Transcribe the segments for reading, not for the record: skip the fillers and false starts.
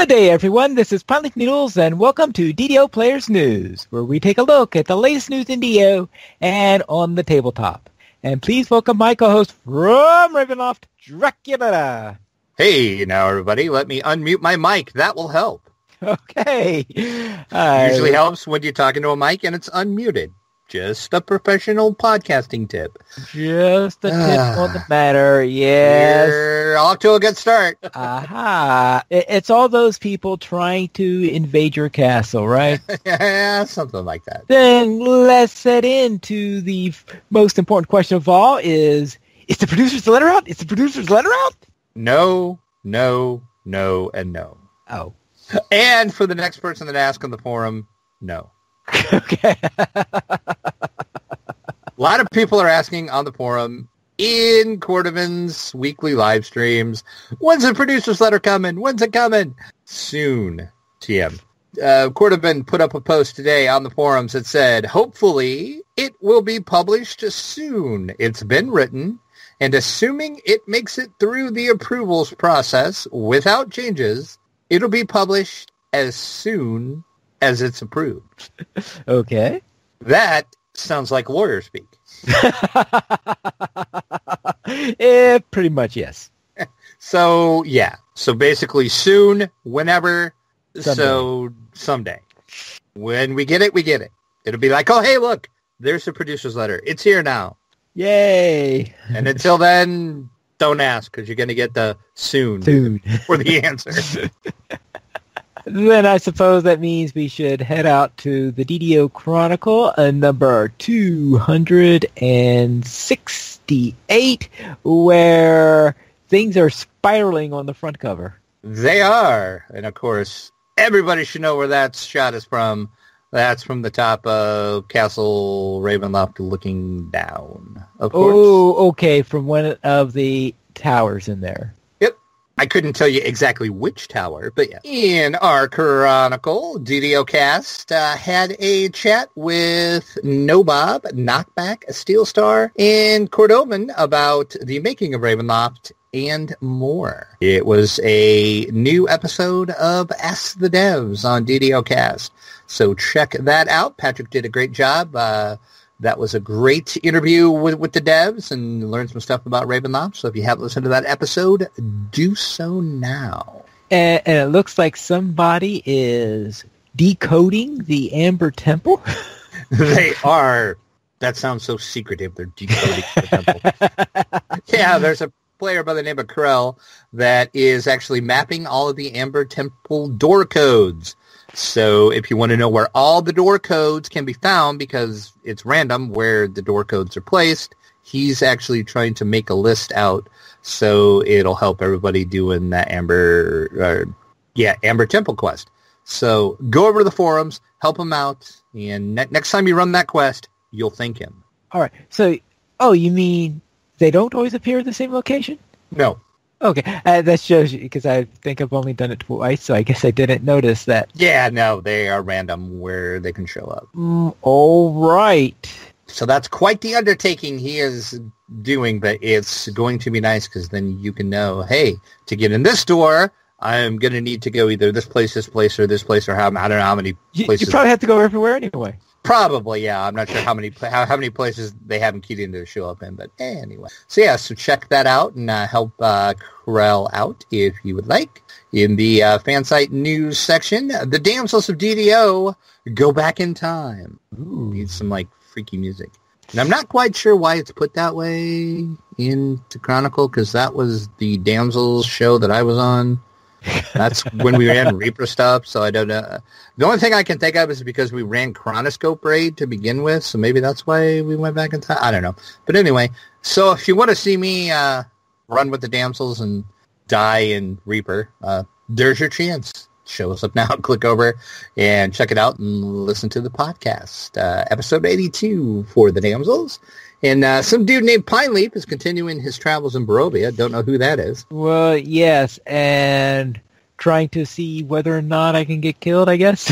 Good day, everyone. This is Pine Leaf Noodles, and welcome to DDO Players News, where we take a look at the latest news in DDO and on the tabletop. And please welcome my co-host from Ravenloft, Dracula. Hey, now everybody, let me unmute my mic. That will help. Okay. Usually helps when you're talking to a mic and it's unmuted. Just a professional podcasting tip. Just a tip on the matter, yes. We're off to a good start. Aha. It's all those people trying to invade your castle, right? Yeah, something like that. Then let's head into the most important question of all is the producer's letter out? Is the producer's letter out? No, no, no, and no. Oh. And for the next person that asks on the forum, no. Okay. A lot of people are asking on the forum in Cordovan's weekly live streams, when's the producer's letter coming? When's it coming? Soon, TM. Cordovan put up a post today on the forums that said, hopefully it will be published soon. It's been written, and assuming it makes it through the approvals process without changes, it'll be published as soon as it's approved. Okay. That sounds like lawyer speak. Pretty much, yes. So, yeah. So basically soon, whenever, Someday. someday. When we get it, we get it. It'll be like, oh, hey, look, there's the producer's letter. It's here now. Yay. And until then, don't ask, because you're going to get the soon for the answer. Then I suppose that means we should head out to the DDO Chronicle, number 268, where things are spiraling on the front cover. They are. And, of course, everybody should know where that shot is from. That's from the top of Castle Ravenloft looking down, of course. Oh, okay, from one of the towers in there. I couldn't tell you exactly which tower, but yeah. In our Chronicle, DDO Cast had a chat with Nobob, Knockback, Steel Star, and Cordovan about the making of Ravenloft and more. It was a new episode of Ask the Devs on DDO Cast, so check that out. Patrick did a great job. That was a great interview with the devs and learned some stuff about Ravenloft. So if you haven't listened to that episode, do so now. And it looks like somebody is decoding the Amber Temple. They are. That sounds so secretive. They're decoding the temple. Yeah, there's a player by the name of Krell that is actually mapping all of the Amber Temple door codes. So if you want to know where all the door codes can be found, because it's random where the door codes are placed, he's actually trying to make a list out so it'll help everybody doing that Amber Temple quest. So go over to the forums, help him out, and next time you run that quest, you'll thank him. All right. So, you mean they don't always appear at the same location? No. Okay, that shows you, because I think I've only done it twice, so I guess I didn't notice that. Yeah, no, they are random where they can show up. All right. So that's quite the undertaking he is doing, but it's going to be nice, because then you can know, hey, to get in this door, I'm going to need to go either this place, or this place, or I don't know how many places. You probably have to go everywhere anyway. Probably, yeah. I'm not sure how many places they haven't keyed in to show up in, but anyway. So yeah, so check that out and help Krell out if you would like. In the fan site news section, the Damsels of DDO go back in time. Ooh, needs some freaky music. And I'm not quite sure why it's put that way in the Chronicle, because that was the Damsels show that I was on. That's when we ran Reaper stuff, so I don't know. The only thing I can think of is because we ran Chronoscope Raid to begin with, so maybe that's why we went back in time. I don't know. But anyway, so if you want to see me run with the Damsels and die in Reaper, there's your chance. Show us up now. Click over and check it out and listen to the podcast. Episode 82 for the Damsels. And some dude named Pine Leaf is continuing his travels in Barovia. Don't know who that is. Well, yes, and trying to see whether or not I can get killed, I guess.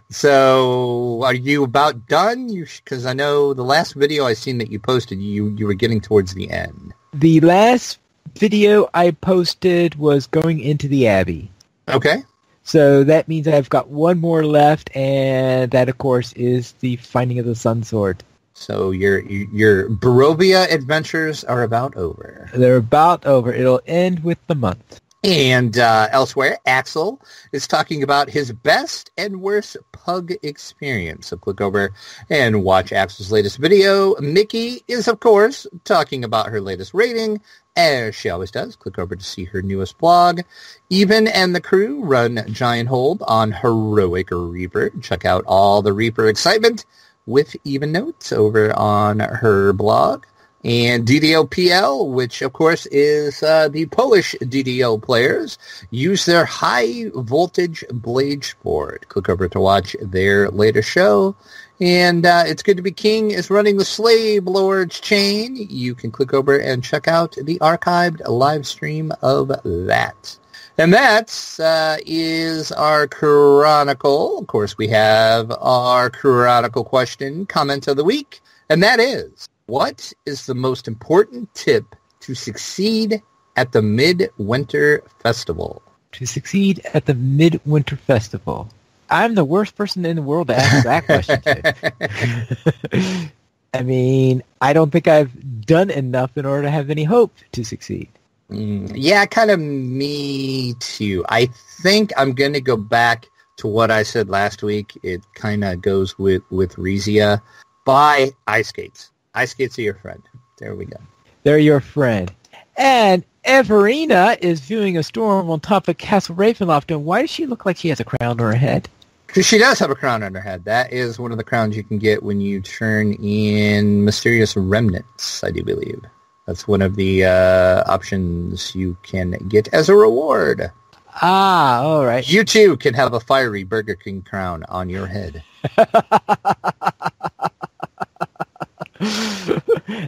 So, are you about done? Because I know the last video I seen that you posted, you were getting towards the end. The last video I posted was going into the Abbey. Okay. So that means I've got one more left, and that, of course, is the Finding of the Sun Sword. So your Barovia adventures are about over. They're about over. It'll end with the month. And elsewhere, Axel is talking about his best and worst pug experience. So click over and watch Axel's latest video. Mickey is, of course, talking about her latest rating, as she always does. Click over to see her newest blog. Even and the crew run Giant Hold on Heroic Reaper. Check out all the Reaper excitement with even notes over on her blog. And DDO PL, which of course is the Polish DDO players, use their high voltage blade sport. Click over to watch their latest show. And It's Good to Be King is running the Slave Lords chain. You can click over and check out the archived live stream of that. And that is our Chronicle. Of course, we have our Chronicle question, comment of the week. And that is, what is the most important tip to succeed at the Midwinter Festival? To succeed at the Midwinter Festival. I'm the worst person in the world to ask that question to. I mean, I don't think I've done enough in order to have any hope to succeed. Yeah, kind of me too. I think I'm going to go back to what I said last week. It kind of goes with Rezia. Buy ice skates. Ice skates are your friend. There we go. They're your friend. And Everina is viewing a storm on top of Castle Ravenloft. And why does she look like she has a crown on her head? Because she does have a crown on her head. That is one of the crowns you can get when you turn in Mysterious Remnants, I do believe. That's one of the options you can get as a reward. Ah, all right. You too can have a fiery Burger King crown on your head.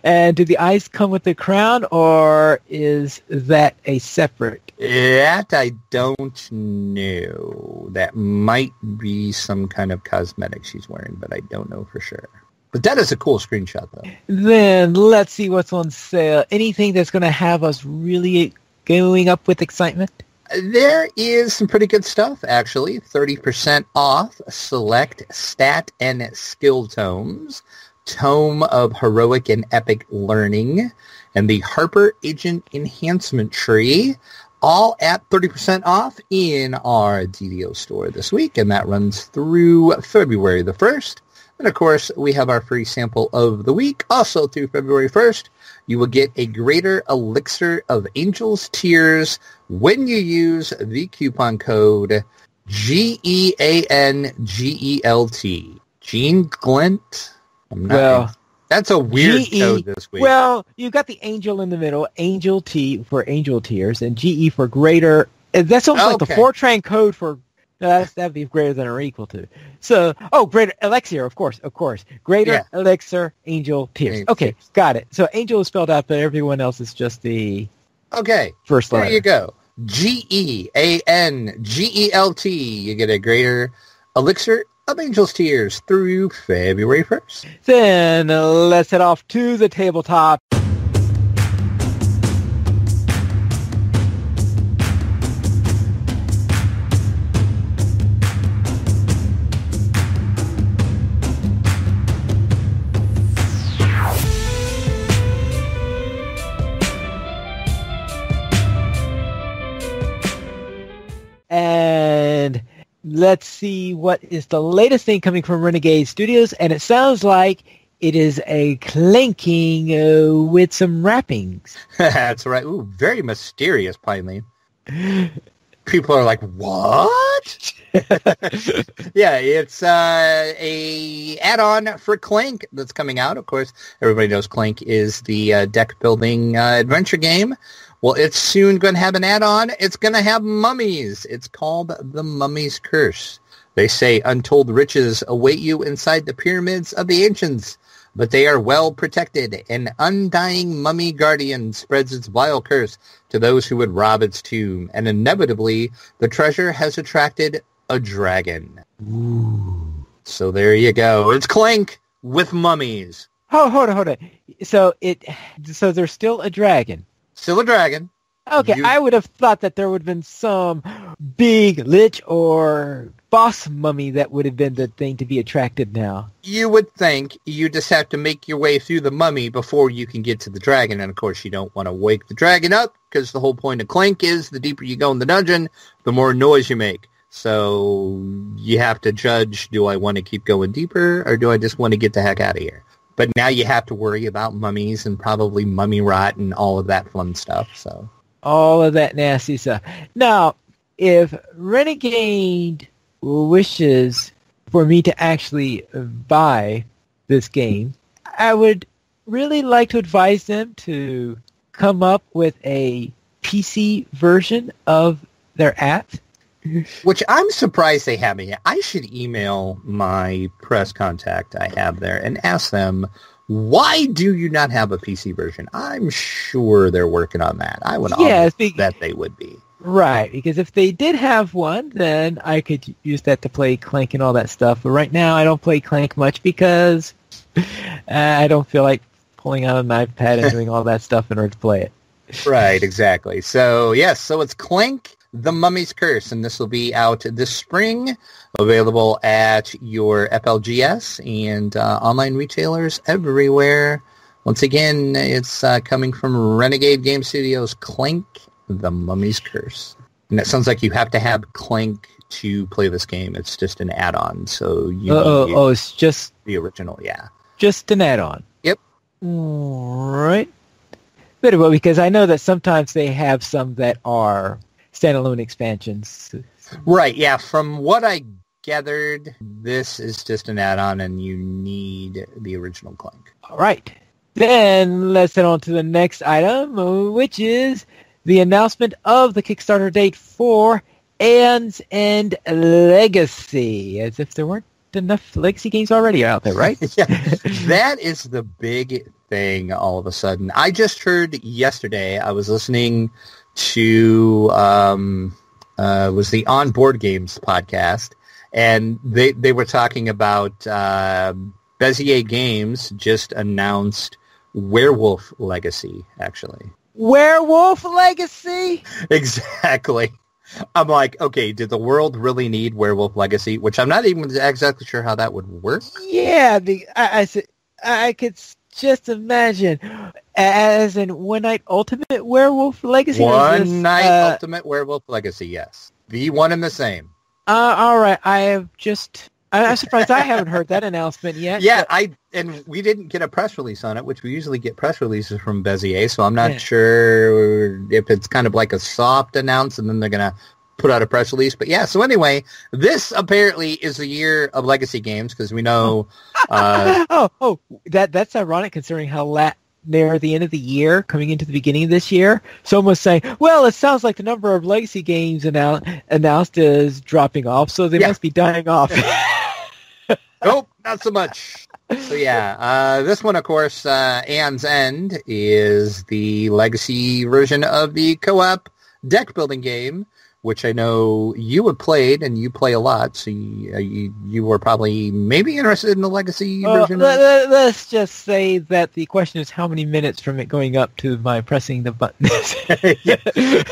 And do the eyes come with the crown, or is that a separate? That I don't know. That might be some kind of cosmetic she's wearing, but I don't know for sure. But that is a cool screenshot, though. Then let's see what's on sale. Anything that's going to have us really going up with excitement? There is some pretty good stuff, actually. 30% off select stat and skill tomes, Tome of Heroic and Epic Learning, and the Harper Agent Enhancement Tree, all at 30% off in our DDO store this week, and that runs through February the 1st. And, of course, we have our free sample of the week, also through February 1st. You will get a greater elixir of Angel's Tears when you use the coupon code GEANGELT. Jean Glint? That's a weird code this week. Well, you got the angel in the middle, Angel T for Angel Tears, and GE for greater. That's almost like the Fortran code for... that'd be greater than or equal to. So, greater elixir, of course. Greater elixir, Angel Tears. Okay, got it. So Angel is spelled out, but everyone else is just the first letter. There you go. GEANGELT. You get a greater elixir of Angel's Tears through February 1st. Then let's head off to the tabletop. And let's see what is the latest thing coming from Renegade Studios. And it sounds like it is a clanking with some wrappings. That's right. Ooh, very mysterious, Pineley. People are like, what? Yeah, it's a add-on for Clank that's coming out. Of course, everybody knows Clank is the deck-building adventure game. Well, it's soon going to have an add-on. It's going to have mummies. It's called The Mummy's Curse. They say untold riches await you inside the pyramids of the ancients, but they are well protected. An undying mummy guardian spreads its vile curse to those who would rob its tomb, and inevitably, the treasure has attracted a dragon. Ooh. So there you go. It's Clank with mummies. Oh, hold on. So there's still a dragon. Still a dragon. Okay, I would have thought that there would have been some big lich or boss mummy that would have been the thing to be attracted now. You would think. You just have to make your way through the mummy before you can get to the dragon. And, of course, you don't want to wake the dragon up because the whole point of Clank is the deeper you go in the dungeon, the more noise you make. So you have to judge, do I want to keep going deeper or do I just want to get the heck out of here? But now you have to worry about mummies and probably mummy rot and all of that fun stuff. So all of that nasty stuff. Now, if Renegade wishes for me to actually buy this game, I would really like to advise them to come up with a PC version of their app. Which I'm surprised they haven't yet. I should email my press contact I have there and ask them, why do you not have a PC version? I'm sure they're working on that. I would bet they would be. Right, because if they did have one, then I could use that to play Clank and all that stuff. But right now, I don't play Clank much because I don't feel like pulling out an iPad and doing all that stuff in order to play it. Right, exactly. So, yes, so it's Clank, The Mummy's Curse, and this will be out this spring, available at your FLGS and online retailers everywhere. Once again, it's coming from Renegade Game Studios' Clank, The Mummy's Curse. And it sounds like you have to have Clank to play this game. It's just an add-on, so you it's just the original, yeah. Just an add-on. Yep. All right. Very well, because I know that sometimes they have some that are standalone expansions. Right, yeah. From what I gathered, this is just an add-on, and you need the original Clank. All right. Then let's head on to the next item, which is the announcement of the Kickstarter date for Aeon's End Legacy, as if there weren't enough Legacy games already out there, right? Yeah, that is the big thing all of a sudden. I just heard yesterday, I was listening to was the On Board Games podcast, and they were talking about Bezier Games just announced Werewolf Legacy, actually. Werewolf Legacy? Exactly. I'm like, okay, did the world really need Werewolf Legacy? Which I'm not even exactly sure how that would work. Yeah, I could just imagine as in One Night Ultimate Werewolf Legacy. One Night Ultimate Werewolf Legacy, yes. The one and the same. All right, I'm surprised I haven't heard that announcement yet. Yeah, and we didn't get a press release on it, which we usually get press releases from Bezier, so I'm not sure if it's kind of like a soft announce and then they're going to put out a press release. But yeah, so anyway, this apparently is the year of Legacy games because we know... that's ironic considering how near the end of the year, coming into the beginning of this year, someone was saying, well, it sounds like the number of Legacy games announced is dropping off, so they must be dying off. Nope, not so much. So yeah, this one, of course, Aeon's End is the Legacy version of the co-op deck building game, which I know you have played, and you play a lot, so you were probably maybe interested in the Legacy version? Let's just say that the question is how many minutes from it going up to my pressing the button.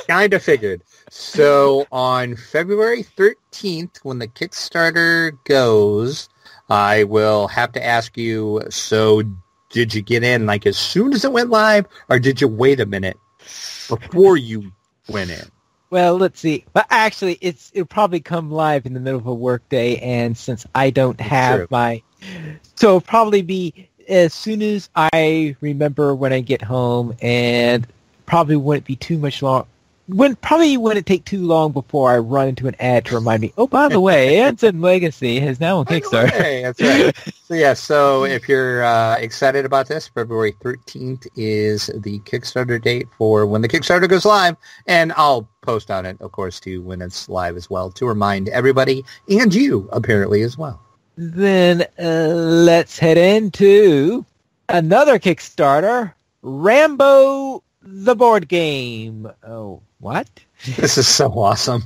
Kind of figured. So on February 13th, when the Kickstarter goes, I will have to ask you, so did you get in like as soon as it went live, or did you wait a minute before you went in? Well, let's see. But actually, it'll probably come live in the middle of a work day, and since I don't have so it'll probably be as soon as I remember when I get home, and probably wouldn't be too much long. Probably wouldn't take too long before I run into an ad to remind me, oh, by the way, Aeon's End Legacy has now on Kickstarter. Hey, that's right. So, yeah, so if you're excited about this, February 13th is the Kickstarter date for when the Kickstarter goes live, and I'll post on it, of course, too, when it's live as well, to remind everybody, and you, apparently, as well. Then let's head into another Kickstarter, Rambo the board game. Oh, what? This is so awesome.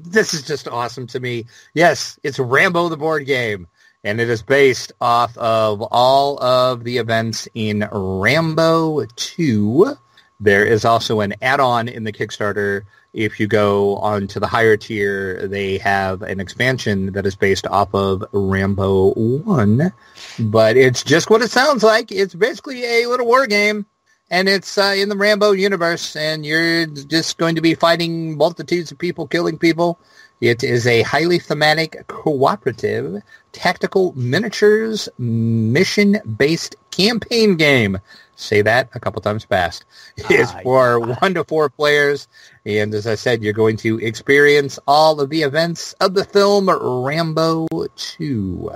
This is just awesome to me. Yes, it's Rambo the board game, and it is based off of all of the events in Rambo 2, There is also an add-on in the Kickstarter. If you go on to the higher tier, they have an expansion that is based off of Rambo 1. But it's just what it sounds like. It's basically a little war game, and it's in the Rambo universe, and you're just going to be fighting multitudes of people, killing people. It is a highly thematic, cooperative, tactical miniatures, mission-based campaign game. Say that a couple times fast. It's for 1 to 4 players. And as I said, you're going to experience all of the events of the film Rambo 2.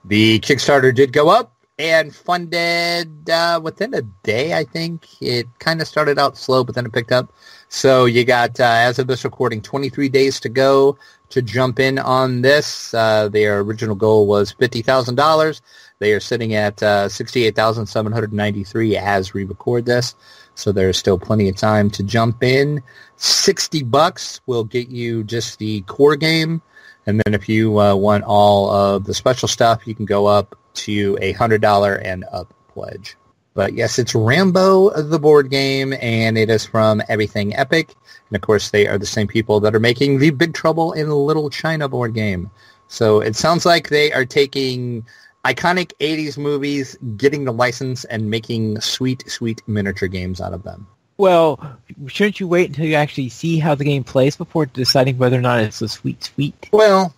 The Kickstarter did go up and funded within a day, I think. It kind of started out slow, but then it picked up. So you got, as of this recording, 23 days to go to jump in on this. Their original goal was $50,000. They are sitting at $68,793 as we record this. So there's still plenty of time to jump in. $60 will get you just the core game. And then if you want all of the special stuff, you can go up to $100 and up pledge. But yes, it's Rambo, the board game, and it is from Everything Epic. And of course, they are the same people that are making the Big Trouble in Little China board game. So it sounds like they are taking iconic 80s movies, getting the license, and making sweet, sweet miniature games out of them. Well, shouldn't you wait until you actually see how the game plays before deciding whether or not it's a sweet, sweet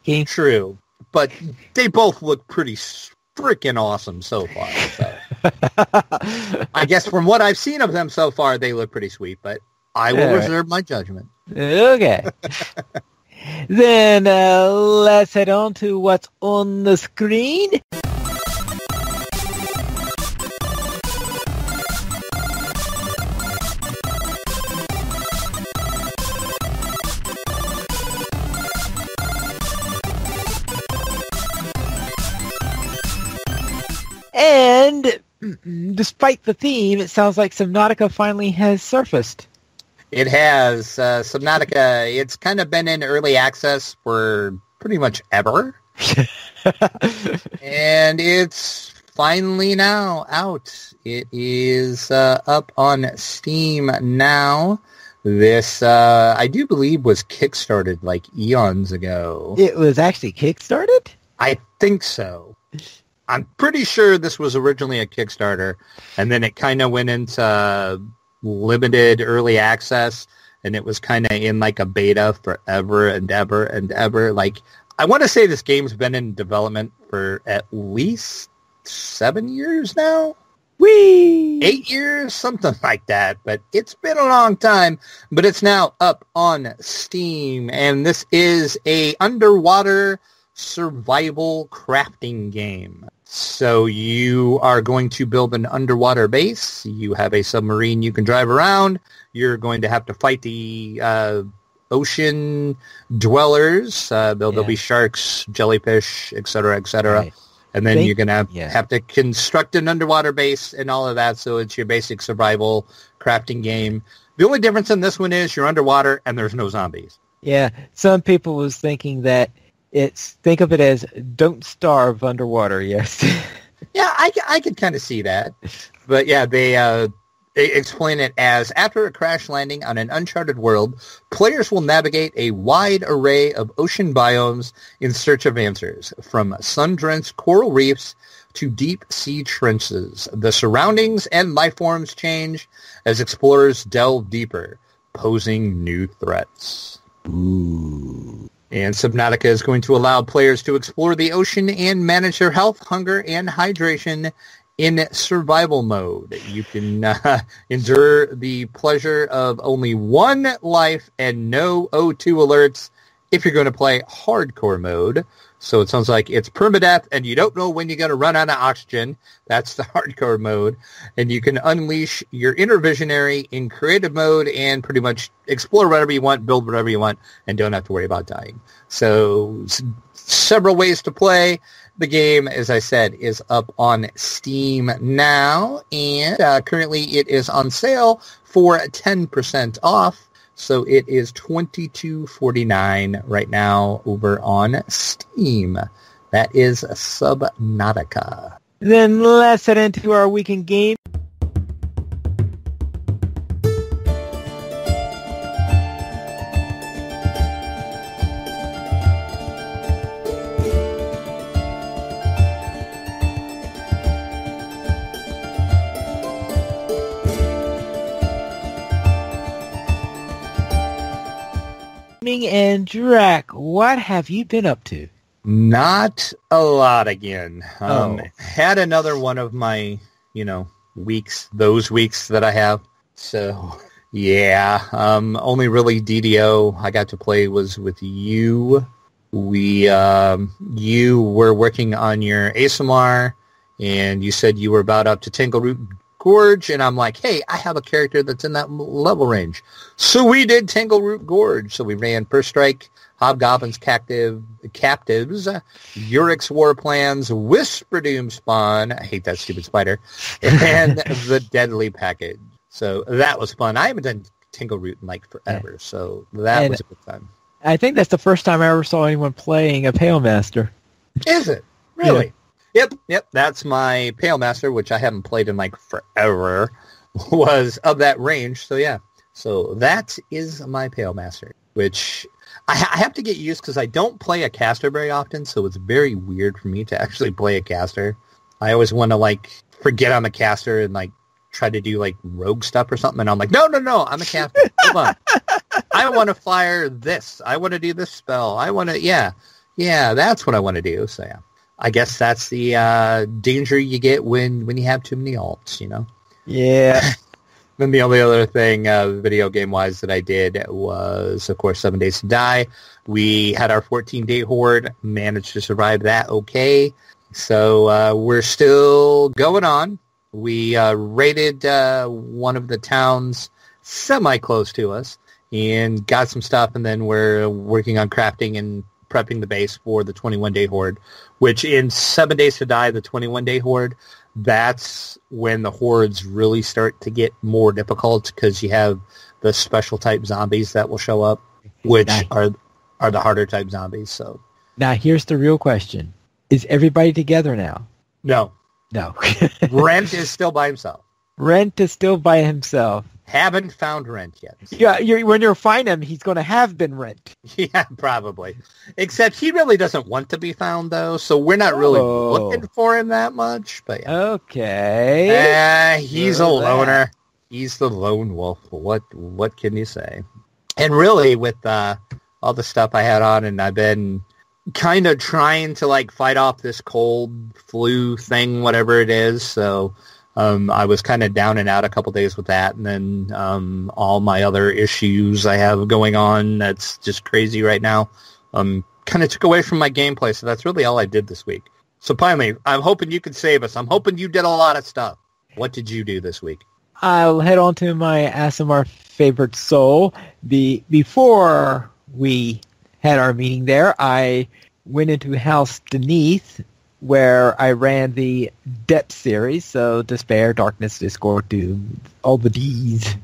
game? True. But they both look pretty freaking awesome so far. So. I guess from what I've seen of them so far, they look pretty sweet, but I will reserve my judgment. Okay. Then let's head on to what's on the screen. And despite the theme, it sounds like Subnautica finally has surfaced. It has. Subnautica, it's kind of been in early access for pretty much ever. And it's finally now out. It is up on Steam now. This, I do believe, was kickstarted like eons ago. It was actually kickstarted? I think so. I'm pretty sure this was originally a Kickstarter, and then it kind of went into limited early access, and it was kind of in like a beta forever and ever and ever. Like, I want to say this game's been in development for at least 7 years now. Whee! 8 years, something like that. But it's been a long time. But it's now up on Steam, and this is a underwater survival crafting game. So you are going to build an underwater base. You have a submarine you can drive around. You're going to have to fight the ocean dwellers. There'll be sharks, jellyfish, etc., etc. Right. And then you're going to have to construct an underwater base and all of that. So it's your basic survival crafting game. The only difference in this one is you're underwater and there's no zombies. Yeah, some people was thinking that think of it as don't starve underwater, yes. Yeah, I could kind of see that. But yeah, they explain it as, after a crash landing on an uncharted world, players will navigate a wide array of ocean biomes in search of answers, from sun-drenched coral reefs to deep-sea trenches. The surroundings and life forms change as explorers delve deeper, posing new threats. Ooh. And Subnautica is going to allow players to explore the ocean and manage their health, hunger, and hydration in survival mode. You can endure the pleasure of only one life and no O2 alerts if you're going to play hardcore mode. So it sounds like it's permadeath, and you don't know when you're going to run out of oxygen. That's the hardcore mode. And you can unleash your inner visionary in creative mode and pretty much explore whatever you want, build whatever you want, and don't have to worry about dying. So several ways to play. The game, as I said, is up on Steam now, and currently it is on sale for 10% off. So it is $22.49 right now over on Steam. That is Subnautica. Then let's head into our weekend game. nothing. And Drac, what have you been up to? Not a lot again. Oh. Had another one of my, weeks, those weeks that I have. So, yeah, only really DDO I got to play was with you. You were working on your ASMR, and you said you were about up to Tangleroot Gorge, and I'm like, hey, I have a character that's in that level range. So we did Tangleroot Gorge. So we ran First Strike, Hobgoblins, Captives, Urix War Plans, Whisperdoom Spawn, I hate that stupid spider, and the Deadly Package. So that was fun. I haven't done Tangleroot in like forever, so that was a good time. I think that's the first time I ever saw anyone playing a Pale Master. Is it? Really? Yeah. Yep. That's my Pale Master, which I haven't played in like forever, was of that range. So yeah. So that is my Pale Master, which I have to get used because I don't play a caster very often. So it's very weird for me to actually play a caster. I always want to like forget I'm a caster and like try to do like rogue stuff or something. And I'm like, no, I'm a caster. Hold on. I want to fire this. I want to do this spell. I want to, yeah, that's what I want to do. So yeah. I guess that's the danger you get when you have too many alts, Yeah. Then the only other thing video game-wise that I did was, of course, 7 Days to Die. We had our 14-day horde, managed to survive that okay. So we're still going on. We raided one of the towns semi-close to us and got some stuff, and then we're working on crafting and prepping the base for the 21-day horde, which in 7 Days to Die, the 21-day horde, that's when the hordes really start to get more difficult because you have the special type zombies that will show up, which are the harder type zombies. So now here's the real question. Is everybody together now? No. Rent is still by himself. Rent is still by himself. Haven't found Rent yet. Yeah, when you find him, he's going to have been Rent. Yeah, probably. Except he really doesn't want to be found, though, so we're not really looking for him that much. But yeah. Okay. He's a loner. He's the lone wolf. What can you say? And really, with all the stuff I had on, and I've been kind of trying to like fight off this cold flu thing, whatever it is, so... I was kind of down and out a couple days with that, and then all my other issues I have going on that's just crazy right now kind of took away from my gameplay, so that's really all I did this week. So finally, I'm hoping you can save us. I'm hoping you did a lot of stuff. What did you do this week? I'll head on to my ASMR favorite soul. Before we had our meeting there, I went into House Beneath, where I ran the Depth series, so Despair, Darkness, Discord, Doom, all the Ds.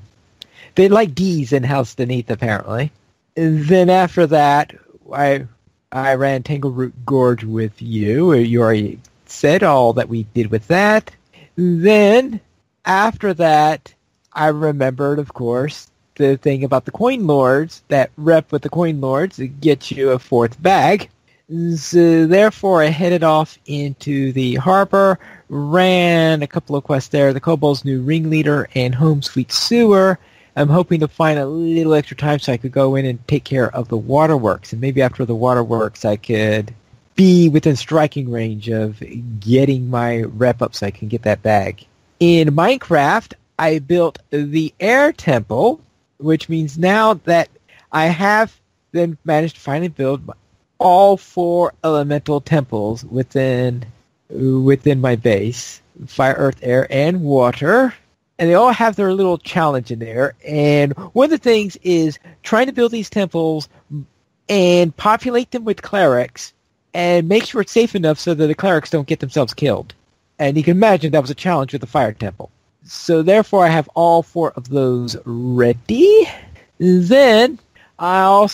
They like Ds in House Beneath, apparently. And then after that, I ran Tangleroot Gorge with you. You already said all that we did with that. Then, after that, I remembered, of course, the thing about the Coin Lords, that rep with the Coin Lords gets you a 4th bag. So therefore, I headed off into the harbor, ran a couple of quests there, the Kobold's New Ringleader and Home Sweet Sewer. I'm hoping to find a little extra time so I could go in and take care of the waterworks. And maybe after the waterworks, I could be within striking range of getting my rep up so I can get that bag. In Minecraft, I built the Air Temple, which means now that I have then managed to finally build all 4 elemental temples within my base: fire, earth, air, and water. And they all have their little challenge in there. And one of the things is trying to build these temples and populate them with clerics and make sure it's safe enough so that the clerics don't get themselves killed. And you can imagine that was a challenge with the fire temple. So therefore I have all 4 of those ready. Then I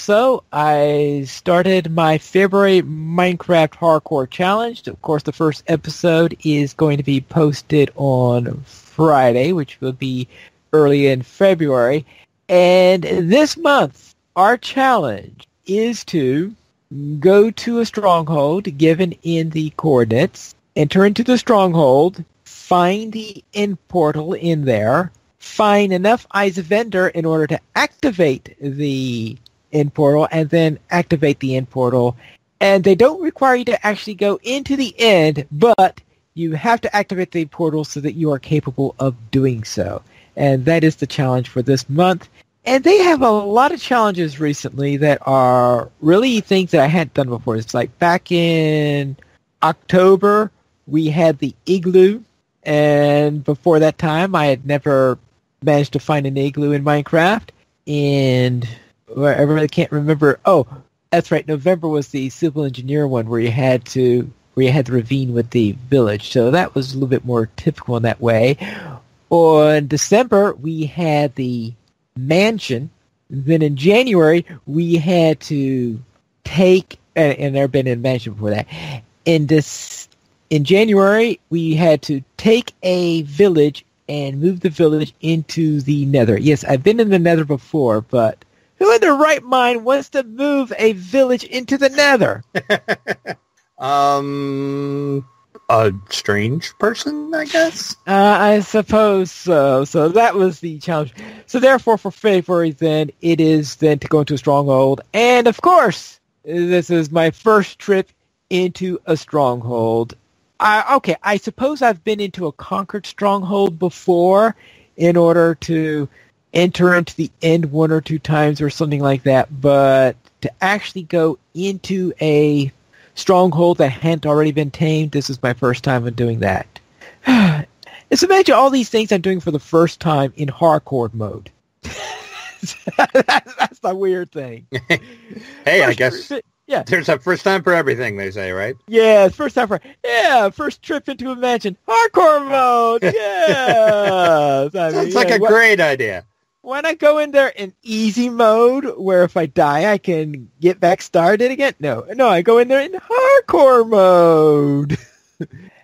started my February Minecraft Hardcore Challenge. Of course, the first episode is going to be posted on Friday, which will be early in February. And this month, our challenge is to go to a stronghold given in the coordinates, enter into the stronghold, find the end portal in there, find enough Eyes of Ender in order to activate the end portal and then activate the end portal. And they don't require you to actually go into the end, but you have to activate the portal so that you are capable of doing so. And that is the challenge for this month. And they have a lot of challenges recently that are really things that I hadn't done before. It's like back in October, we had the igloo. And before that time, I had never managed to find an igloo in Minecraft. And I really can't remember. Oh, that's right. November was the civil engineer one where you had the ravine with the village. So that was a little bit more typical in that way. On December, we had the mansion. Then in January, we had to take, and there had been a mansion before that. In January, we had to take a village and move the village into the Nether. Yes, I've been in the Nether before, but who in their right mind wants to move a village into the Nether? A strange person, I guess? I suppose so. So that was the challenge. So therefore, for February, then, it is then to go into a stronghold. And, of course, this is my first trip into a stronghold. I suppose I've been into a conquered stronghold before in order to enter into the end one or two times or something like that. But to actually go into a stronghold that hadn't already been tamed, this is my first time in doing that. Just imagine all these things I'm doing for the first time in hardcore mode. That's the weird thing. Hey, I guess there's a first time for everything, they say, right? Yeah, first trip into a mansion. Hardcore mode, yeah. Sounds like a great idea. Why not go in there in easy mode, where if I die, I can get back started again? No, I go in there in hardcore mode.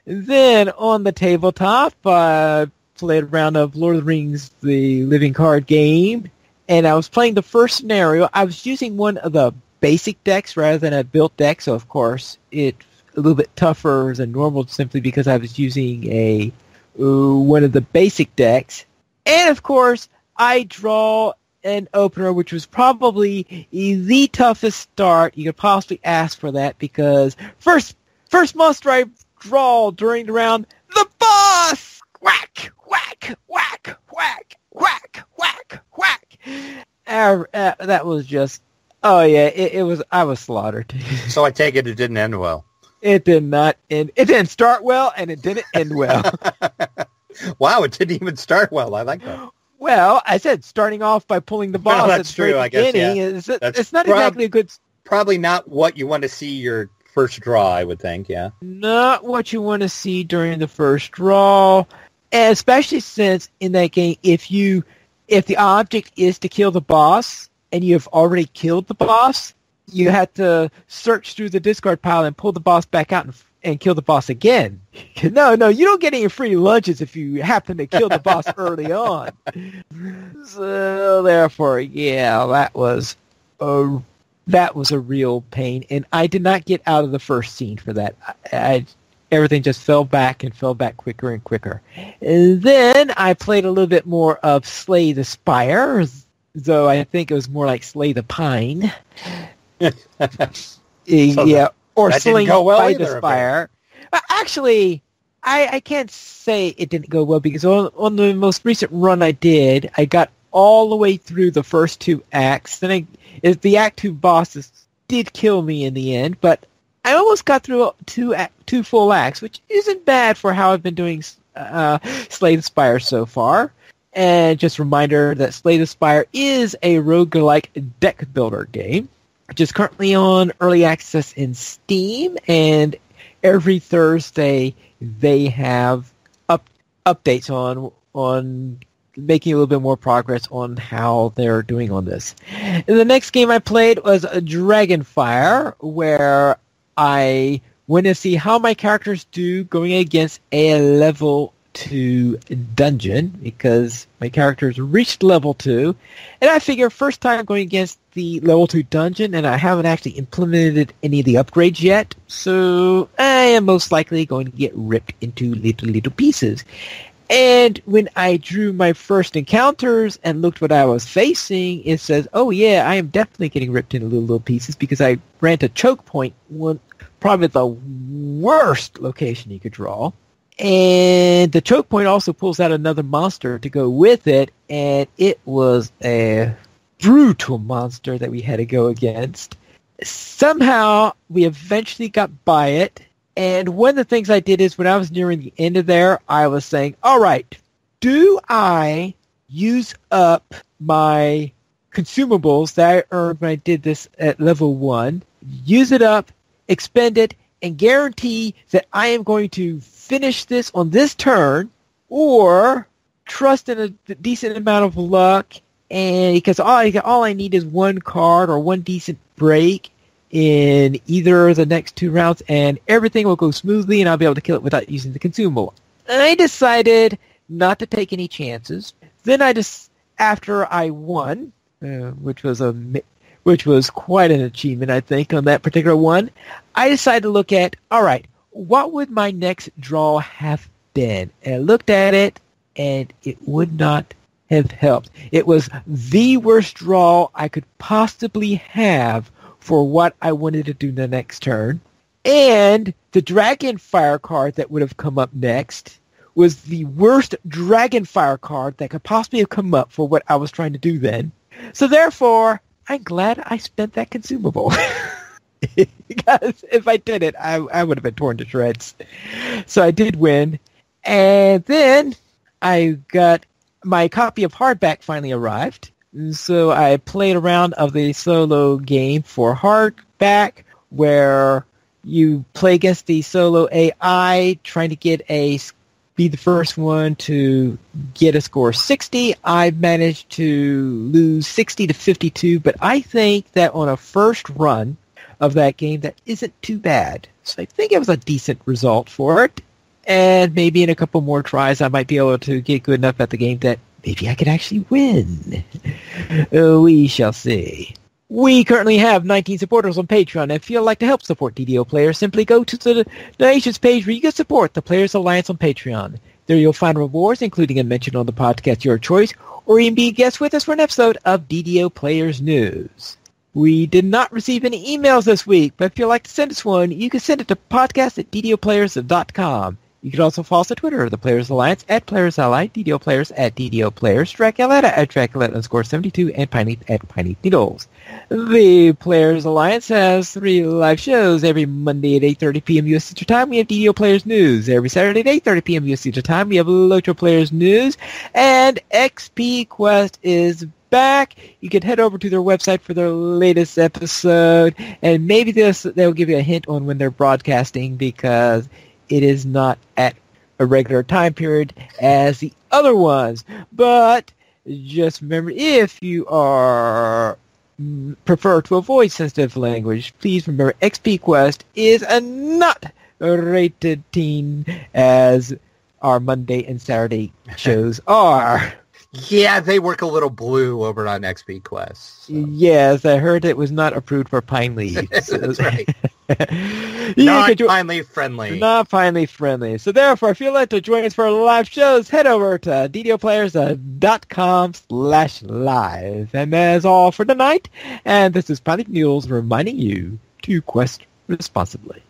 Then, on the tabletop, I played a round of Lord of the Rings, the living card game, and I was playing the first scenario. I was using one of the basic decks rather than a built deck, so of course, it's a little bit tougher than normal simply because I was using one of the basic decks. And, of course, I draw an opener, which was probably the toughest start you could possibly ask for that, because first monster I draw during the round, the boss! Whack! Whack! Whack! Whack! Whack! Whack! Whack! That was just, oh yeah, it was, I was slaughtered. So I take it didn't end well. It did not end, it didn't start well, and it didn't end well. Wow, it didn't even start well. I like that. Well, I said starting off by pulling the boss at the very beginning. It's not exactly a good... Probably not what you want to see your first draw, I would think, yeah. Not what you want to see during the first draw, and especially since in that game, if the object is to kill the boss, and you have already killed the boss, you have to search through the discard pile and pull the boss back out and kill the boss again. No, you don't get any free lunches if you happen to kill the boss early on. So therefore, yeah, that was a real pain, and I did not get out of the first scene for that. Everything just fell back quicker and quicker. And then I played a little bit more of Slay the Spire, though I think it was more like Slay the Pine. Yeah. Or Slaying by the Spire. Actually, I can't say it didn't go well, because on the most recent run I did, I got all the way through the first two acts. Then the Act 2 bosses did kill me in the end, but I almost got through two full acts, which isn't bad for how I've been doing Slay the Spire so far. And just a reminder that Slay the Spire is a roguelike deck builder game, which is currently on early access in Steam, and every Thursday they have updates on making a little bit more progress on how they're doing on this. And the next game I played was Dragonfire, where I went to see how my characters do going against a level 2 dungeon, because my characters reached level 2, and I figure first time going against the level 2 dungeon, and I haven't actually implemented any of the upgrades yet, so I am most likely going to get ripped into little pieces. And when I drew my first encounters and looked what I was facing, it says, oh yeah, I am definitely getting ripped into little pieces because I ran to choke point, probably the worst location you could draw. And the choke point also pulls out another monster to go with it, and it was a brutal monster that we had to go against. Somehow, we eventually got by it, and one of the things I did is when I was nearing the end of there, I was saying, all right, do I use up my consumables that I earned when I did this at level 1, use it up, expend it, and guarantee that I am going to finish this on this turn, or trust in a decent amount of luck, and because all I need is one card or one decent break in either of the next 2 rounds, and everything will go smoothly, and I'll be able to kill it without using the consumable. And I decided not to take any chances. Then after I won, which was quite an achievement, I think, on that particular one, I decided to look at, all right, what would my next draw have been? And I looked at it, and it would not have helped. It was the worst draw I could possibly have for what I wanted to do the next turn. And the Dragonfire card that would have come up next was the worst Dragonfire card that could possibly have come up for what I was trying to do then. So therefore, I'm glad I spent that consumable. Because if I didn't, I would have been torn to shreds. So I did win. And then I got my copy of Hardback finally arrived. So I played a round of the solo game for Hardback, where you play against the solo AI, trying to be the first one to get a score 60. I managed to lose 60 to 52, but I think that on a first run of that game, that isn't too bad. So I think it was a decent result for it. And maybe in a couple more tries, I might be able to get good enough at the game that maybe I could actually win. We shall see. We currently have 19 supporters on Patreon. If you'd like to help support DDO players, simply go to the donations page where you can support the Players Alliance on Patreon. There you'll find rewards, including a mention on the podcast your choice, or even be a guest with us for an episode of DDO Players News. We did not receive any emails this week, but if you'd like to send us one, you can send it to podcast@ddoplayers.com. You can also follow us on Twitter, the Players Alliance, @PlayersAllied, DDO Players, @DDO Players, Draculetta, @Draculetta_72, and Pineath, @PineathNeedles. The Players Alliance has 3 live shows every Monday at 8:30 p.m. U.S. Central Time. We have DDO Players News. Every Saturday at 8:30 p.m. U.S. Central Time, we have Locho Players News. And XP Quest is back. You can head over to their website for their latest episode, and maybe they'll give you a hint on when they're broadcasting, because it is not at a regular time period as the other ones. But just remember, if you prefer to avoid sensitive language, please remember XP Quest is not rated teen as our Monday and Saturday shows are. Yeah, they work a little blue over on XP Quest. So. Yes, I heard it was not approved for Pine Leaf. That's right. Not Pine Leaf friendly. Not Pine Leaf friendly. So therefore, if you'd like to join us for live shows, head over to ddoplayers.com/live. And that's all for tonight. And this is PineLeaf News reminding you to quest responsibly.